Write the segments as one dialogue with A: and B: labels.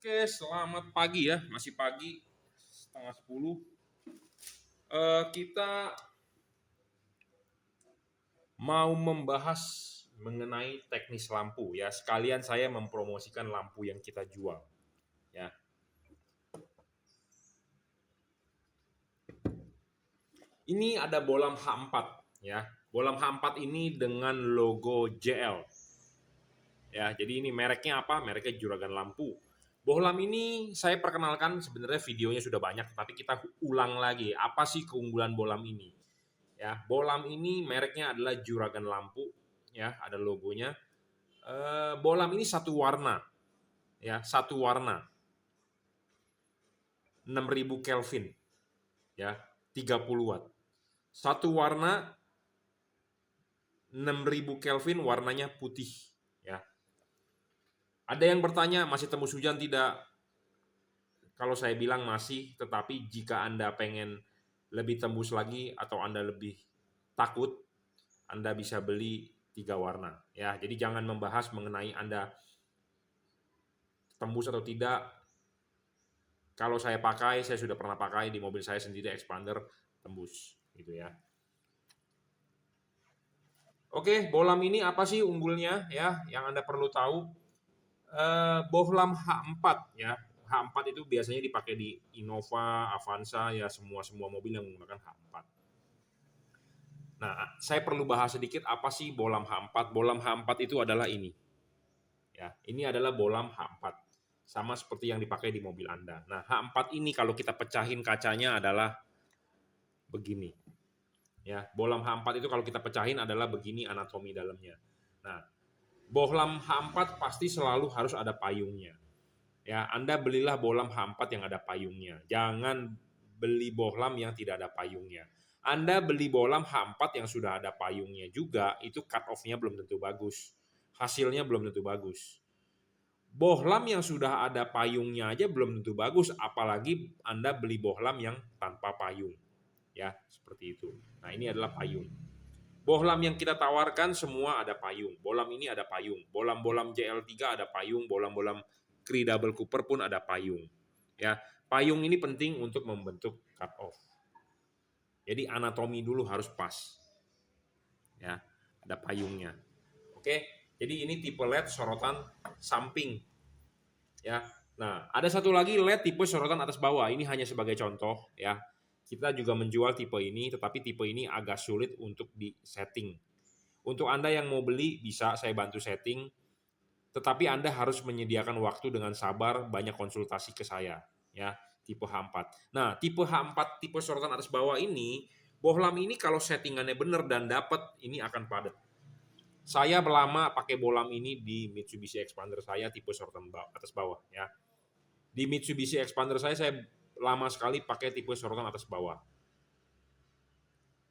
A: Oke, selamat pagi ya. Masih pagi, setengah 10. Kita mau membahas mengenai teknis lampu ya. Sekalian saya mempromosikan lampu yang kita jual ya. Ini ada bolam H4 ya. Bolam H4 ini dengan logo JL. Ya, jadi ini mereknya apa? Mereknya Juragan Lampu. Bohlam ini saya perkenalkan, sebenarnya videonya sudah banyak, tapi kita ulang lagi. Apa sih keunggulan bohlam ini? Ya, bohlam ini mereknya adalah Juragan Lampu, ya, ada logonya. Bohlam ini satu warna, ya, satu warna, 6000 Kelvin, ya, 30 watt. Satu warna 6000 Kelvin, warnanya putih, ya. Ada yang bertanya, masih tembus hujan tidak? Kalau saya bilang masih, tetapi jika Anda pengen lebih tembus lagi atau Anda lebih takut, Anda bisa beli 3 warna. Ya, jadi jangan membahas mengenai Anda tembus atau tidak. Kalau saya pakai, saya sudah pernah pakai di mobil saya sendiri expander tembus, gitu ya. Oke, bohlam ini apa sih unggulnya ya? Yang Anda perlu tahu. Bohlam H4 ya. H4 itu biasanya dipakai di Innova, Avanza ya, semua mobil yang menggunakan H4. Nah, saya perlu bahas sedikit apa sih bohlam H4. Bohlam H4 itu adalah ini. Ya, ini adalah bohlam H4. Sama seperti yang dipakai di mobil Anda. Nah, H4 ini kalau kita pecahin kacanya adalah begini. Ya, bohlam H4 itu kalau kita pecahin adalah begini anatomi dalamnya. Nah, bohlam H4 pasti selalu harus ada payungnya. Ya, Anda belilah bohlam H4 yang ada payungnya. Jangan beli bohlam yang tidak ada payungnya. Anda beli bohlam H4 yang sudah ada payungnya juga, itu cut off-nya belum tentu bagus. Hasilnya belum tentu bagus. Bohlam yang sudah ada payungnya aja belum tentu bagus, apalagi Anda beli bohlam yang tanpa payung. Ya, seperti itu. Nah, ini adalah payung. Bohlam yang kita tawarkan semua ada payung. Bohlam ini ada payung. Bohlam-bohlam JL3 ada payung. Bohlam-bohlam Cree Double Cooper pun ada payung. Ya, payung ini penting untuk membentuk cut off. Jadi anatomi dulu harus pas. Ya, ada payungnya. Oke, jadi ini tipe LED sorotan samping. Ya, nah ada satu lagi LED tipe sorotan atas bawah. Ini hanya sebagai contoh. Ya, kita juga menjual tipe ini, tetapi tipe ini agak sulit untuk di setting. Untuk Anda yang mau beli, bisa saya bantu setting, tetapi Anda harus menyediakan waktu dengan sabar, banyak konsultasi ke saya, ya, tipe H4. Nah, tipe H4, tipe sorotan atas bawah ini, bohlam ini kalau settingannya benar dan dapat, ini akan padat. Saya lama pakai bohlam ini di Mitsubishi Expander saya, tipe sorotan atas bawah, ya. Di Mitsubishi Expander saya lama sekali pakai tipe sorotan atas bawah.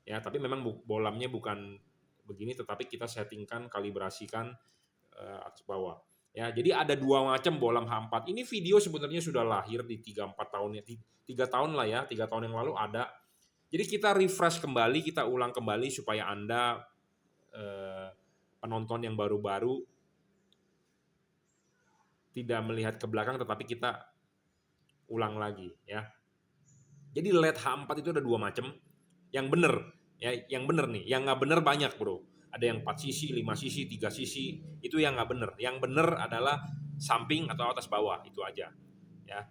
A: Ya, tapi memang bohlamnya bukan begini, tetapi kita settingkan, kalibrasikan atas bawah. Ya, jadi ada dua macam bohlam H4. Ini video sebenarnya sudah lahir di 3-4 tahun ya, 3 tahun lah ya, 3 tahun yang lalu ada. Jadi kita refresh kembali, kita ulang kembali supaya Anda penonton yang baru-baru tidak melihat ke belakang, tetapi kita ulang lagi ya. Jadi LED H4 itu ada dua macam. Yang benar ya, yang benar nih, yang nggak benar banyak bro. Ada yang 4 sisi, 5 sisi, 3 sisi, itu yang nggak benar. Yang benar adalah samping atau atas bawah, itu aja. Ya.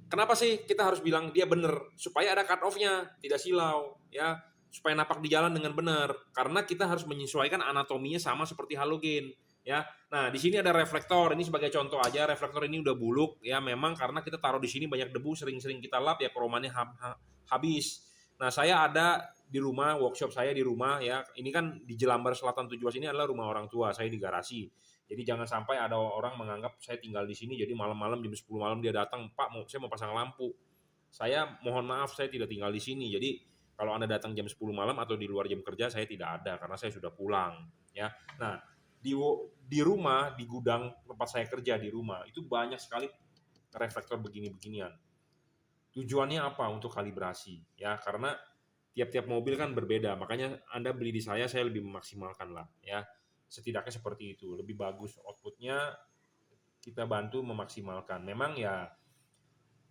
A: Kenapa sih kita harus bilang dia benar? Supaya ada cut off-nya, tidak silau, ya. Supaya napak di jalan dengan benar. Karena kita harus menyesuaikan anatominya sama seperti halogen, ya. Nah, di sini ada reflektor. Ini sebagai contoh aja, reflektor ini udah buluk, ya. Memang karena kita taruh di sini banyak debu, sering-sering kita lap, ya kromannya habis. Nah, saya ada di rumah, workshop saya di rumah ya. Ini kan di Jelambar Selatan 17 ini adalah rumah orang tua, saya di garasi. Jadi jangan sampai ada orang menganggap saya tinggal di sini, jadi malam-malam jam 10 malam dia datang, "Pak, saya mau pasang lampu." Saya mohon maaf, saya tidak tinggal di sini. Jadi kalau Anda datang jam 10 malam atau di luar jam kerja, saya tidak ada karena saya sudah pulang, ya. Nah, di rumah, di gudang tempat saya kerja di rumah, itu banyak sekali reflektor begini-beginian. Tujuannya apa? Untuk kalibrasi, ya, karena tiap-tiap mobil kan berbeda. Makanya Anda beli di saya lebih memaksimalkan lah, ya. Setidaknya seperti itu, lebih bagus outputnya, kita bantu memaksimalkan. Memang ya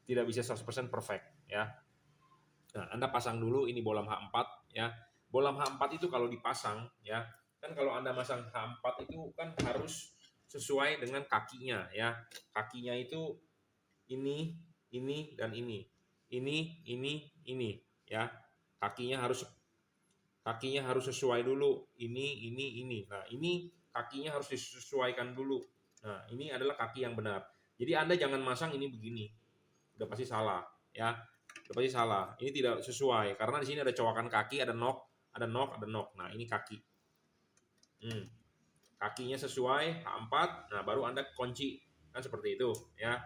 A: tidak bisa 100% perfect ya. Nah, Anda pasang dulu ini bolam H4 ya. Bolam H4 itu kalau dipasang ya, kan kalau Anda masang H4 itu kan harus sesuai dengan kakinya ya. Kakinya itu ini dan ini. Ini ya. Kakinya harus sesuai dulu. Ini. Nah, ini kakinya harus disesuaikan dulu. Nah, ini adalah kaki yang benar. Jadi Anda jangan masang ini begini. Udah pasti salah ya. Udah pasti salah. Ini tidak sesuai karena di sini ada cowakan kaki, ada knock. Nah, ini kaki. Kakinya sesuai H4. Nah, baru Anda kunci. Kan seperti itu ya.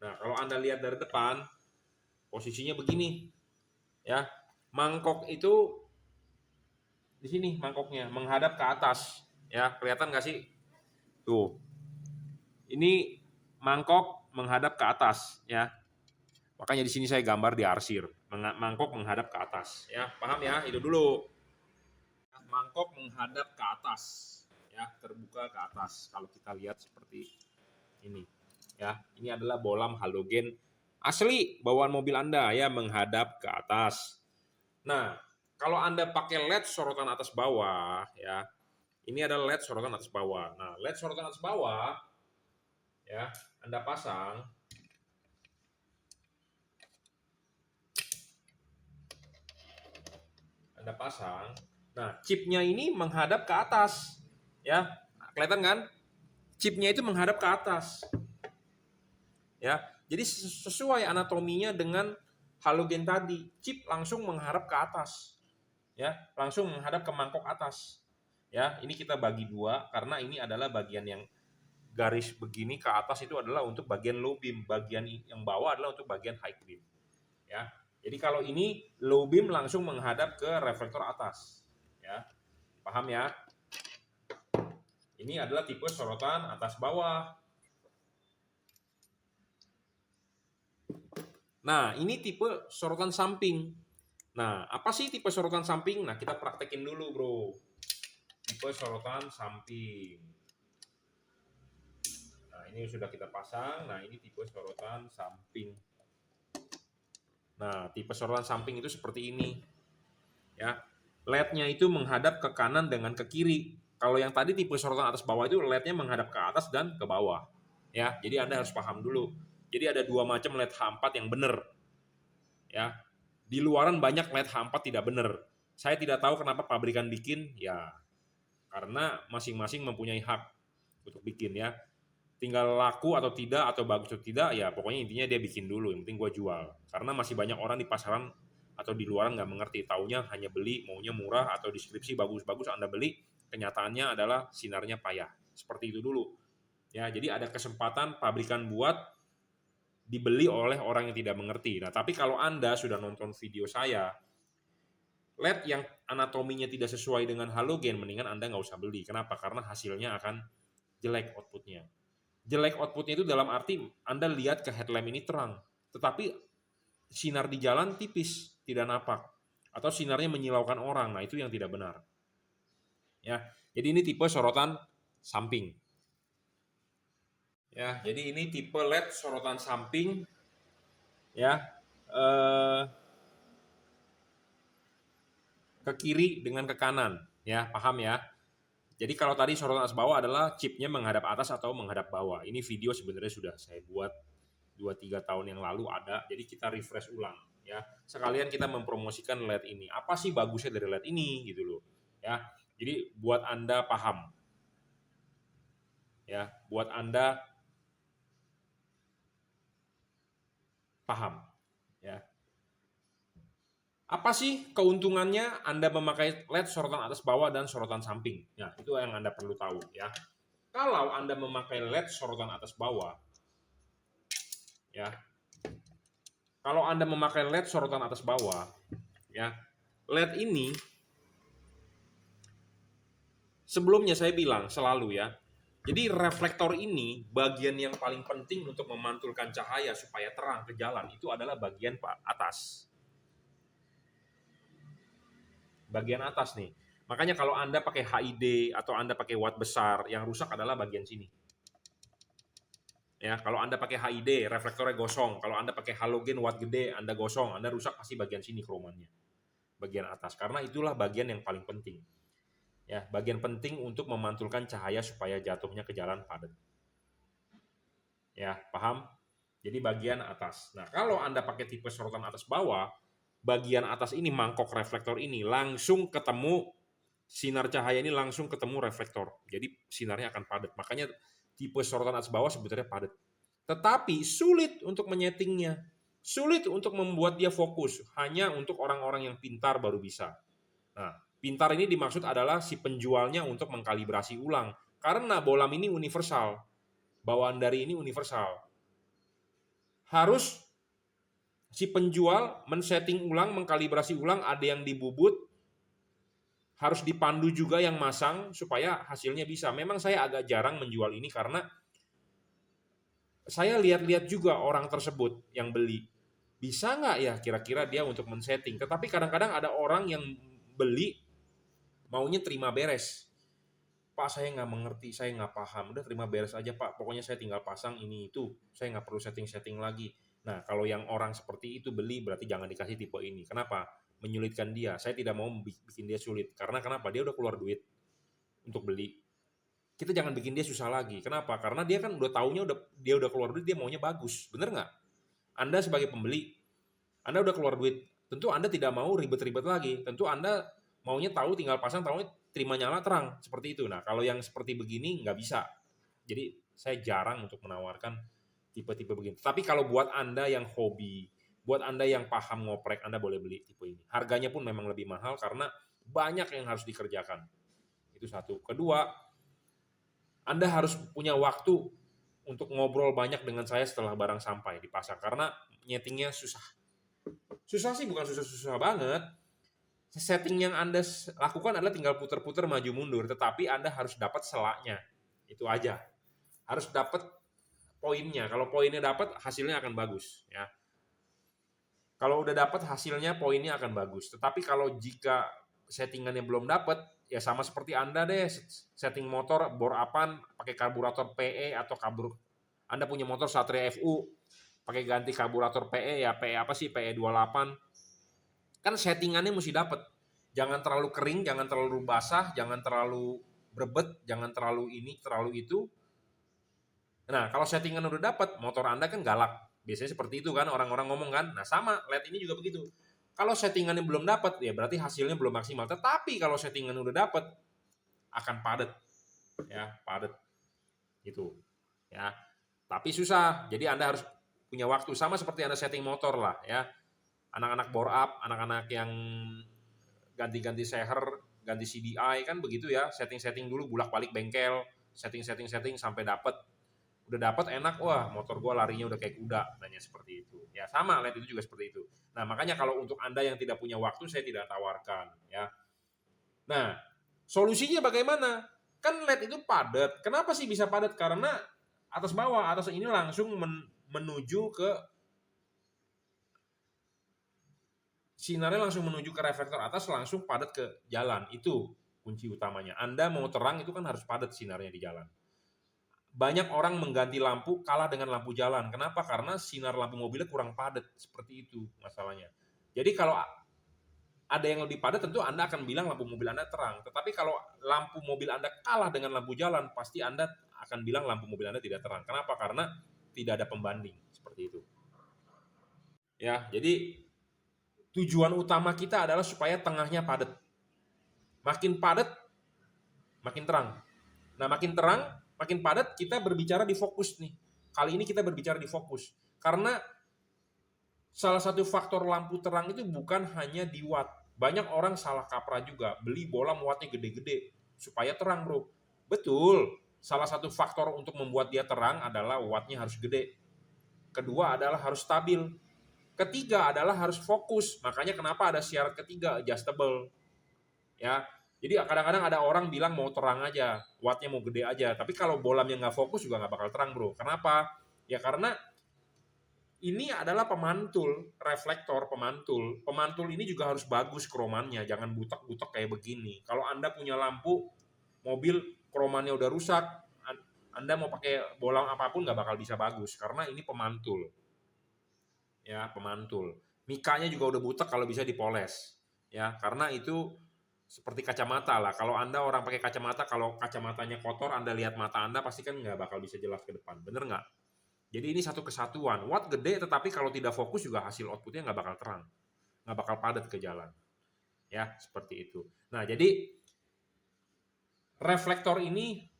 A: Nah, kalau Anda lihat dari depan, posisinya begini ya. Mangkok itu di sini mangkoknya menghadap ke atas ya, kelihatan nggak sih tuh, ini mangkok menghadap ke atas ya, makanya di sini saya gambar di arsir mangkok menghadap ke atas ya, paham ya, itu dulu. Mangkok menghadap ke atas ya, terbuka ke atas kalau kita lihat seperti ini ya. Ini adalah bolam halogen asli bawaan mobil Anda ya, menghadap ke atas. Nah, kalau Anda pakai LED sorotan atas bawah ya, ini adalah LED sorotan atas bawah. Nah, LED sorotan atas bawah ya, Anda pasang. Nah, chipnya ini menghadap ke atas ya. Kelihatan kan? Chipnya itu menghadap ke atas. Ya. Jadi sesuai anatominya dengan halogen tadi. Chip langsung menghadap ke atas. Ya, langsung menghadap ke mangkok atas. Ya, ini kita bagi dua karena ini adalah bagian yang garis begini ke atas itu adalah untuk bagian low beam, bagian yang bawah adalah untuk bagian high beam. Ya. Jadi kalau ini low beam langsung menghadap ke reflektor atas. Ya. Paham ya? Ini adalah tipe sorotan atas bawah. Nah, ini tipe sorotan samping. Nah, apa sih tipe sorotan samping? Nah, kita praktekin dulu, bro. Tipe sorotan samping. Nah, ini sudah kita pasang. Nah, ini tipe sorotan samping. Nah, tipe sorotan samping itu seperti ini. Ya. LED-nya itu menghadap ke kanan dengan ke kiri. Kalau yang tadi tipe sorotan atas bawah itu LED-nya menghadap ke atas dan ke bawah. Ya, jadi Anda harus paham dulu. Jadi ada dua macam LED H4 yang benar. Ya. Di luaran banyak LED H4 tidak benar. Saya tidak tahu kenapa pabrikan bikin, ya karena masing-masing mempunyai hak untuk bikin ya. Tinggal laku atau tidak, atau bagus atau tidak, ya pokoknya intinya dia bikin dulu, yang penting gua jual. Karena masih banyak orang di pasaran atau di luaran nggak mengerti, taunya hanya beli, maunya murah atau deskripsi bagus-bagus Anda beli, kenyataannya adalah sinarnya payah. Seperti itu dulu. Ya, jadi ada kesempatan pabrikan buat dibeli oleh orang yang tidak mengerti. Nah, tapi kalau Anda sudah nonton video saya, LED yang anatominya tidak sesuai dengan halogen, mendingan Anda nggak usah beli. Kenapa? Karena hasilnya akan jelek outputnya. Jelek outputnya itu dalam arti Anda lihat ke headlamp ini terang, tetapi sinar di jalan tipis, tidak napak. Atau sinarnya menyilaukan orang, nah itu yang tidak benar. Ya, jadi ini tipe sorotan samping. Ya, jadi ini tipe LED sorotan samping. Ya, ke kiri dengan ke kanan. Ya, paham ya? Jadi kalau tadi sorotan atas bawah adalah chipnya menghadap atas atau menghadap bawah. Ini video sebenarnya sudah saya buat 2-3 tahun yang lalu ada. Jadi kita refresh ulang ya. Sekalian kita mempromosikan LED ini. Apa sih bagusnya dari LED ini gitu loh. Ya. Jadi buat Anda paham. Ya, buat Anda paham ya. Apa sih keuntungannya Anda memakai LED sorotan atas bawah dan sorotan samping? Ya, itu yang Anda perlu tahu ya. Kalau Anda memakai LED sorotan atas bawah, ya. Kalau Anda memakai LED sorotan atas bawah, ya. LED ini sebelumnya saya bilang selalu ya. Jadi reflektor ini bagian yang paling penting untuk memantulkan cahaya supaya terang ke jalan itu adalah bagian atas. Bagian atas nih. Makanya kalau Anda pakai HID atau Anda pakai watt besar, yang rusak adalah bagian sini. Ya, kalau Anda pakai HID, reflektornya gosong. Kalau Anda pakai halogen watt gede, Anda gosong, Anda rusak pasti bagian sini kromannya. Bagian atas. Karena itulah bagian yang paling penting. Ya, bagian penting untuk memantulkan cahaya supaya jatuhnya ke jalan padat. Ya, paham? Jadi bagian atas. Nah, kalau Anda pakai tipe sorotan atas bawah, bagian atas ini, mangkok reflektor ini langsung ketemu sinar cahaya, ini langsung ketemu reflektor. Jadi sinarnya akan padat. Makanya tipe sorotan atas bawah sebetulnya padat. Tetapi sulit untuk menyetingnya. Sulit untuk membuat dia fokus. Hanya untuk orang-orang yang pintar baru bisa. Nah, pintar ini dimaksud adalah si penjualnya untuk mengkalibrasi ulang. Karena bolam ini universal. Bawaan dari ini universal. Harus si penjual men-setting ulang, mengkalibrasi ulang, ada yang dibubut, harus dipandu juga yang masang supaya hasilnya bisa. Memang saya agak jarang menjual ini karena saya lihat-lihat juga orang tersebut yang beli. Bisa nggak ya kira-kira dia untuk men-setting? Tetapi kadang-kadang ada orang yang beli maunya terima beres. Pak, saya nggak mengerti, saya nggak paham. Udah terima beres aja Pak, pokoknya saya tinggal pasang ini itu. Saya nggak perlu setting-setting lagi. Nah, kalau yang orang seperti itu beli, berarti jangan dikasih tipe ini. Kenapa? Menyulitkan dia. Saya tidak mau bikin dia sulit. Karena kenapa? Dia udah keluar duit untuk beli. Kita jangan bikin dia susah lagi. Kenapa? Karena dia kan udah taunya, dia udah keluar duit, dia maunya bagus. Bener nggak? Anda sebagai pembeli, Anda udah keluar duit. Tentu Anda tidak mau ribet-ribet lagi. Tentu Anda maunya tahu, tinggal pasang, tahu terima nyala terang. Seperti itu. Nah, kalau yang seperti begini nggak bisa. Jadi saya jarang untuk menawarkan tipe-tipe begini. Tapi kalau buat Anda yang hobi, buat Anda yang paham ngoprek, Anda boleh beli tipe ini. Harganya pun memang lebih mahal karena banyak yang harus dikerjakan. Itu satu. Kedua, Anda harus punya waktu untuk ngobrol banyak dengan saya setelah barang sampai dipasang. Karena nyetingnya susah. Susah sih, bukan susah-susah banget. Setting yang Anda lakukan adalah tinggal putar-putar maju mundur, tetapi Anda harus dapat selaknya. Itu aja. Harus dapat poinnya. Kalau poinnya dapat, hasilnya akan bagus, ya. Kalau udah dapat hasilnya, poinnya akan bagus. Tetapi kalau jika settingannya belum dapat, ya sama seperti Anda deh, setting motor bor apaan, pakai karburator PE atau Anda punya motor Satria FU, pakai ganti karburator PE, ya PE apa sih, PE 28. Kan settingannya mesti dapat. Jangan terlalu kering, jangan terlalu basah, jangan terlalu berbet, jangan terlalu ini, terlalu itu. Nah, kalau settingan udah dapat, motor Anda kan galak. Biasanya seperti itu kan, orang-orang ngomong kan. Nah, sama, LED ini juga begitu. Kalau settingannya belum dapat, ya berarti hasilnya belum maksimal. Tetapi kalau settingan udah dapat, akan padat. Ya, padat. Gitu. Ya. Tapi susah. Jadi Anda harus punya waktu. Sama seperti Anda setting motor lah, ya. Anak-anak bore up, anak-anak yang ganti-ganti seher, ganti CDI kan begitu ya, setting-setting dulu, bolak-balik bengkel, setting sampai dapat. Udah dapat enak, wah motor gue larinya udah kayak kuda, nanya seperti itu. Ya sama, LED itu juga seperti itu. Nah, makanya kalau untuk Anda yang tidak punya waktu, saya tidak tawarkan, ya. Nah, solusinya bagaimana? Kan LED itu padat. Kenapa sih bisa padat? Karena atas bawah, atas ini langsung menuju ke sinarnya, langsung menuju ke reflektor atas, langsung padat ke jalan. Itu kunci utamanya. Anda mau terang itu kan harus padat sinarnya di jalan. Banyak orang mengganti lampu kalah dengan lampu jalan. Kenapa? Karena sinar lampu mobilnya kurang padat. Seperti itu masalahnya. Jadi kalau ada yang lebih padat, tentu Anda akan bilang lampu mobil Anda terang. Tetapi kalau lampu mobil Anda kalah dengan lampu jalan, pasti Anda akan bilang lampu mobil Anda tidak terang. Kenapa? Karena tidak ada pembanding. Seperti itu. Ya, jadi tujuan utama kita adalah supaya tengahnya padat. Makin padat, makin terang. Nah, makin terang, makin padat, kita berbicara di fokus nih. Kali ini kita berbicara di fokus. Karena salah satu faktor lampu terang itu bukan hanya di watt. Banyak orang salah kaprah juga. Beli bolam wattnya gede-gede supaya terang, bro. Betul. Salah satu faktor untuk membuat dia terang adalah wattnya harus gede. Kedua adalah harus stabil. Ketiga adalah harus fokus. Makanya kenapa ada syarat ketiga, adjustable. Ya, jadi kadang-kadang ada orang bilang mau terang aja, wattnya mau gede aja. Tapi kalau bolamnya nggak fokus juga nggak bakal terang, bro. Kenapa? Ya karena ini adalah pemantul, reflektor pemantul. Pemantul ini juga harus bagus kromannya, jangan butek-butek kayak begini. Kalau Anda punya lampu, mobil kromannya udah rusak, Anda mau pakai bolam apapun nggak bakal bisa bagus karena ini pemantul. Ya, pemantul. Mikanya juga udah butek kalau bisa dipoles. Ya, karena itu seperti kacamata lah. Kalau Anda orang pakai kacamata, kalau kacamatanya kotor, Anda lihat mata Anda pasti kan nggak bakal bisa jelas ke depan. Bener nggak? Jadi ini satu kesatuan. Watt gede, tetapi kalau tidak fokus juga hasil outputnya nggak bakal terang. Nggak bakal padat ke jalan. Ya, seperti itu. Nah, jadi reflektor ini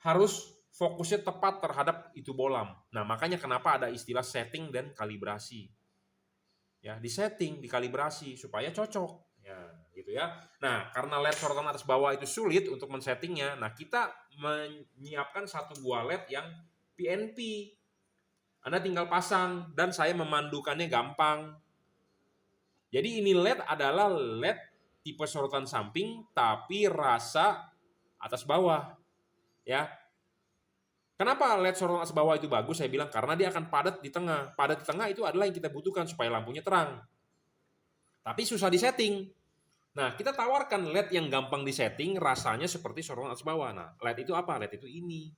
A: harus fokusnya tepat terhadap itu bolam. Nah, makanya kenapa ada istilah setting dan kalibrasi. Ya, disetting, dikalibrasi supaya cocok. Ya, gitu ya. Nah, karena LED sorotan atas bawah itu sulit untuk men-settingnya, nah kita menyiapkan satu buah LED yang PNP. Anda tinggal pasang dan saya memandukannya gampang. Jadi ini LED adalah LED tipe sorotan samping tapi rasa atas bawah. Ya. Kenapa LED sorotan atas bawah itu bagus? Saya bilang karena dia akan padat di tengah. Padat di tengah itu adalah yang kita butuhkan supaya lampunya terang. Tapi susah disetting. Nah, kita tawarkan LED yang gampang disetting, rasanya seperti sorotan atas bawah. Nah, LED itu apa? LED itu ini.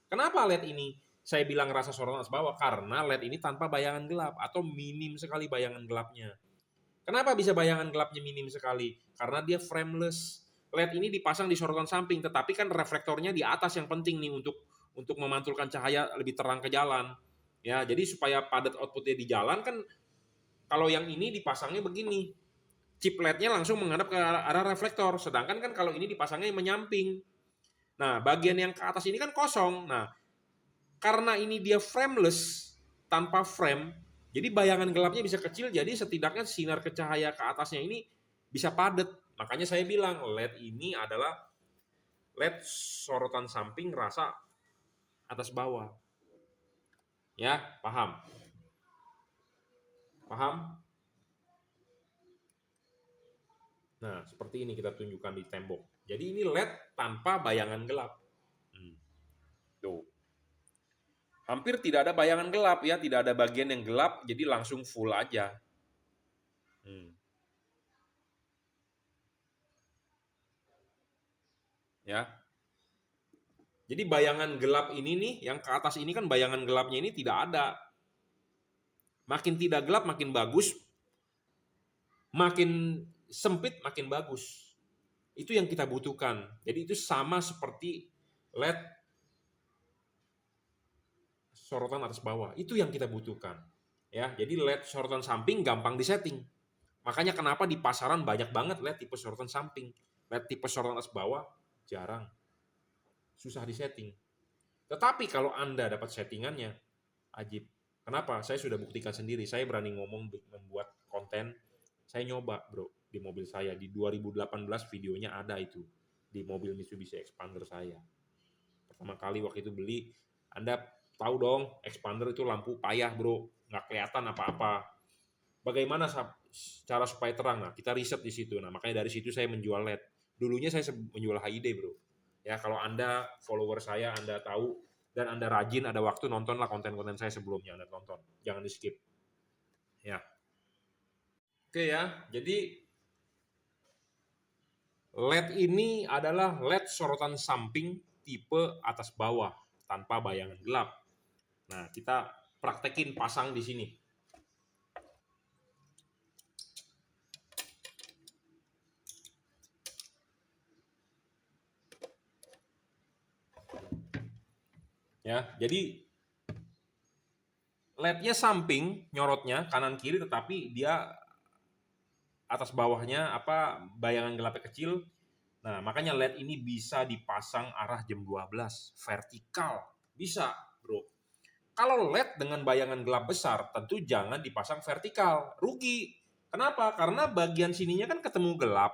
A: Kenapa LED ini? Saya bilang rasa sorotan atas bawah karena LED ini tanpa bayangan gelap atau minim sekali bayangan gelapnya. Kenapa bisa bayangan gelapnya minim sekali? Karena dia frameless. LED ini dipasang di sorotan samping, tetapi kan reflektornya di atas yang penting nih untuk memantulkan cahaya lebih terang ke jalan. Ya, jadi supaya padat outputnya di jalan kan kalau yang ini dipasangnya begini. Chip LED-nya langsung menghadap ke arah reflektor, sedangkan kan kalau ini dipasangnya menyamping. Nah, bagian yang ke atas ini kan kosong. Nah, karena ini dia frameless, tanpa frame, jadi bayangan gelapnya bisa kecil, jadi setidaknya sinar ke cahaya ke atasnya ini bisa padat. Makanya saya bilang LED ini adalah LED sorotan samping rasa atas bawah. Ya, paham? Paham? Nah, seperti ini kita tunjukkan di tembok. Jadi ini LED tanpa bayangan gelap. Tuh. Hampir tidak ada bayangan gelap ya, tidak ada bagian yang gelap, jadi langsung full aja. Ya. Jadi bayangan gelap ini nih, yang ke atas ini kan bayangan gelapnya ini tidak ada. Makin tidak gelap makin bagus, makin sempit makin bagus. Itu yang kita butuhkan. Jadi itu sama seperti LED sorotan atas bawah. Itu yang kita butuhkan. Ya, jadi LED sorotan samping gampang disetting. Makanya kenapa di pasaran banyak banget LED tipe sorotan samping. LED tipe sorotan atas bawah jarang. Susah disetting. Tetapi kalau Anda dapat settingannya, ajib. Kenapa? Saya sudah buktikan sendiri. Saya berani ngomong membuat konten. Saya nyoba, bro, di mobil saya. Di 2018 videonya ada itu. Di mobil Mitsubishi Expander saya. Pertama kali waktu itu beli, Anda tahu dong, Expander itu lampu payah, bro. Nggak kelihatan apa-apa. Bagaimana cara supaya terang? Nah, kita riset di situ. Nah, makanya dari situ saya menjual LED. Dulunya saya menjual HID, bro. Ya, kalau Anda follower saya, Anda tahu, dan Anda rajin, ada waktu nontonlah konten-konten saya sebelumnya, Anda tonton. Jangan di-skip. Ya. Oke ya, jadi LED ini adalah LED sorotan samping tipe atas bawah, tanpa bayangan gelap. Nah, kita praktekin pasang di sini. Ya, jadi LED-nya samping nyorotnya kanan kiri, tetapi dia atas bawahnya bayangan gelapnya kecil. Nah, makanya LED ini bisa dipasang arah jam 12 vertikal. Bisa, bro. Kalau LED dengan bayangan gelap besar, tentu jangan dipasang vertikal. Rugi. Kenapa? Karena bagian sininya kan ketemu gelap.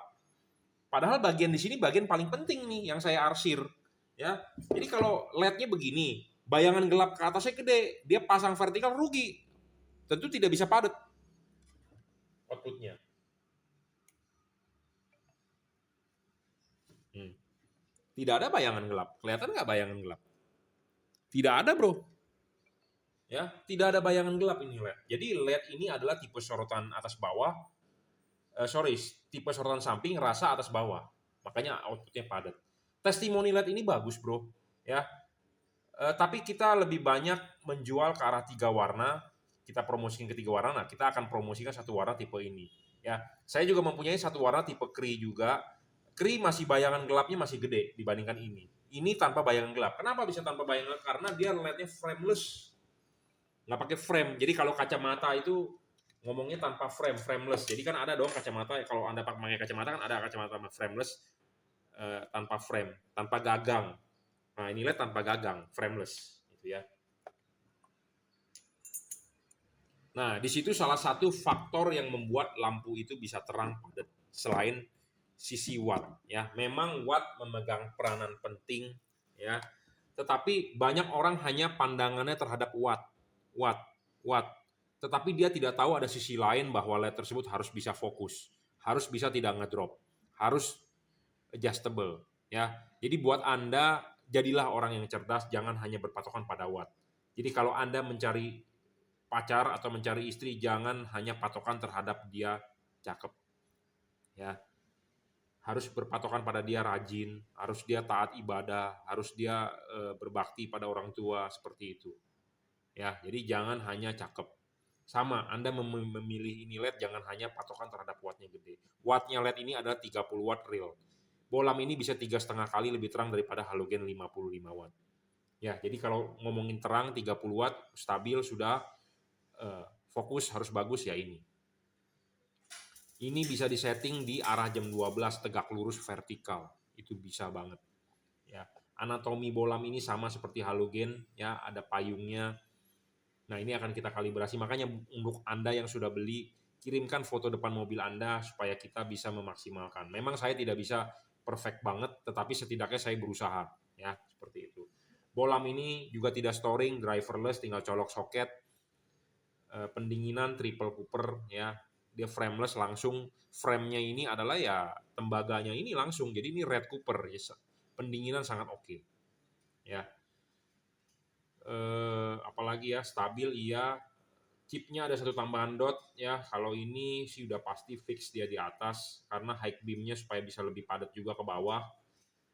A: Padahal bagian di sini bagian paling penting nih yang saya arsir. Ya. Jadi kalau LED-nya begini, bayangan gelap ke atasnya gede, dia pasang vertikal rugi. Tentu tidak bisa padat outputnya. Tidak ada bayangan gelap. Kelihatan nggak bayangan gelap? Tidak ada, bro. Ya, tidak ada bayangan gelap ini LED. Jadi LED ini adalah tipe sorotan atas bawah. Tipe sorotan samping rasa atas bawah. Makanya outputnya padat. Testimoni LED ini bagus, bro. Ya, Tapi kita lebih banyak menjual ke arah 3 warna, kita promosikan ke 3 warna, nah kita akan promosikan satu warna tipe ini. Ya, saya juga mempunyai satu warna tipe Kree juga. Kree masih bayangan gelapnya masih gede dibandingkan ini. Ini tanpa bayangan gelap. Kenapa bisa tanpa bayangan gelap? Karena dia LED-nya frameless, nggak pakai frame. Jadi kalau kacamata itu ngomongnya tanpa frame, frameless. Jadi kan ada dong kacamata, kalau Anda pakai kacamata kan ada kacamata frameless, tanpa frame, tanpa gagang. Nah, ini LED tanpa gagang, frameless gitu ya. Nah, di situ salah satu faktor yang membuat lampu itu bisa terang padat selain sisi watt ya. Memang watt memegang peranan penting ya. Tetapi banyak orang hanya pandangannya terhadap watt, watt, watt. Tetapi dia tidak tahu ada sisi lain bahwa LED tersebut harus bisa fokus, harus bisa tidak ngedrop, harus adjustable ya. Jadi buat Anda jadilah orang yang cerdas, jangan hanya berpatokan pada watt. Jadi kalau Anda mencari pacar atau mencari istri, jangan hanya patokan terhadap dia cakep ya. Harus berpatokan pada dia rajin, harus dia taat ibadah, harus dia berbakti pada orang tua, seperti itu ya. Jadi jangan hanya cakep. Sama, Anda memilih ini LED, jangan hanya patokan terhadap wattnya gede. Wattnya LED ini adalah 30 watt real. Bolam ini bisa 3,5 kali lebih terang daripada halogen 55 watt. Ya, jadi kalau ngomongin terang 30 watt stabil sudah, fokus harus bagus ya ini. Ini bisa disetting di arah jam 12 tegak lurus vertikal. Itu bisa banget. Ya. Anatomi bolam ini sama seperti halogen ya, ada payungnya. Nah, ini akan kita kalibrasi. Makanya untuk Anda yang sudah beli, kirimkan foto depan mobil Anda supaya kita bisa memaksimalkan. Memang saya tidak bisa perfect banget, tetapi setidaknya saya berusaha ya, seperti itu. Bolam ini juga tidak storing, driverless, tinggal colok soket. Pendinginan triple cooper ya, dia frameless, langsung frame-nya ini adalah ya tembaganya ini langsung, jadi ini red cooper ya, pendinginan sangat oke ya. Apalagi ya, stabil iya, chipnya ada satu tambahan dot ya. Kalau ini sih udah pasti fix dia di atas karena high beamnya supaya bisa lebih padat juga ke bawah,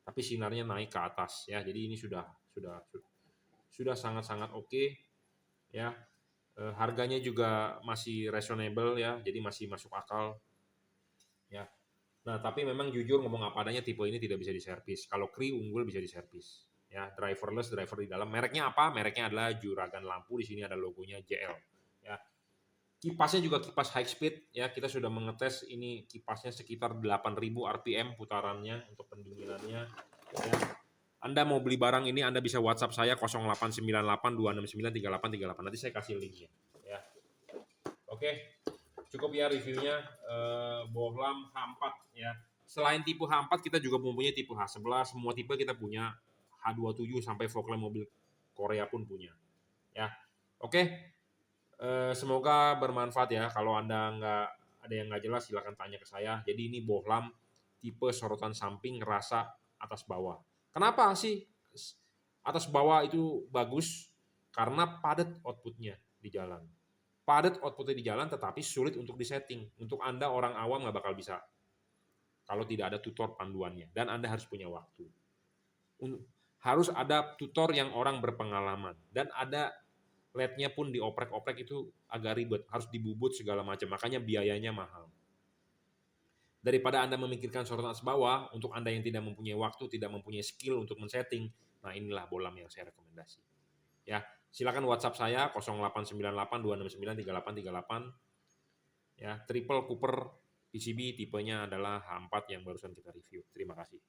A: tapi sinarnya naik ke atas ya. Jadi ini sudah sangat-sangat oke ya. Harganya juga masih reasonable ya, jadi masih masuk akal ya. Nah, tapi memang jujur ngomong apa adanya, tipe ini tidak bisa diservis. Kalau Kree unggul bisa diservis ya. Driverless, driver di dalam. Mereknya apa? Mereknya adalah Juragan Lampu. Di sini ada logonya JL ya. Kipasnya juga kipas high speed ya. Kita sudah mengetes, ini kipasnya sekitar 8.000 RPM putarannya untuk pendinginannya ya. Anda mau beli barang ini, Anda bisa WhatsApp saya 0898 269 3838. Nanti saya kasih linknya ya. Oke, cukup ya reviewnya bohlam H4 ya. Selain tipe H4 kita juga mempunyai tipe H11, semua tipe kita punya, H27 sampai Voklem mobil Korea pun punya ya. Oke, semoga bermanfaat ya. Kalau Anda ada yang nggak jelas silahkan tanya ke saya. Jadi ini bohlam tipe sorotan samping rasa atas bawah. Kenapa sih atas bawah itu bagus? Karena padat outputnya di jalan. Padat outputnya di jalan tetapi sulit untuk disetting. Untuk Anda orang awam nggak bakal bisa kalau tidak ada tutor panduannya. Dan Anda harus punya waktu. Harus ada tutor yang orang berpengalaman. Dan ada LED-nya pun dioprek-oprek itu agak ribet. Harus dibubut segala macam. Makanya biayanya mahal. Daripada Anda memikirkan sorotan atas bawah, untuk Anda yang tidak mempunyai waktu, tidak mempunyai skill untuk men-setting, nah inilah bolam yang saya rekomendasi. Ya, silakan WhatsApp saya 0898 269 3838. Ya, triple cooper PCB tipenya adalah H4 yang barusan kita review. Terima kasih.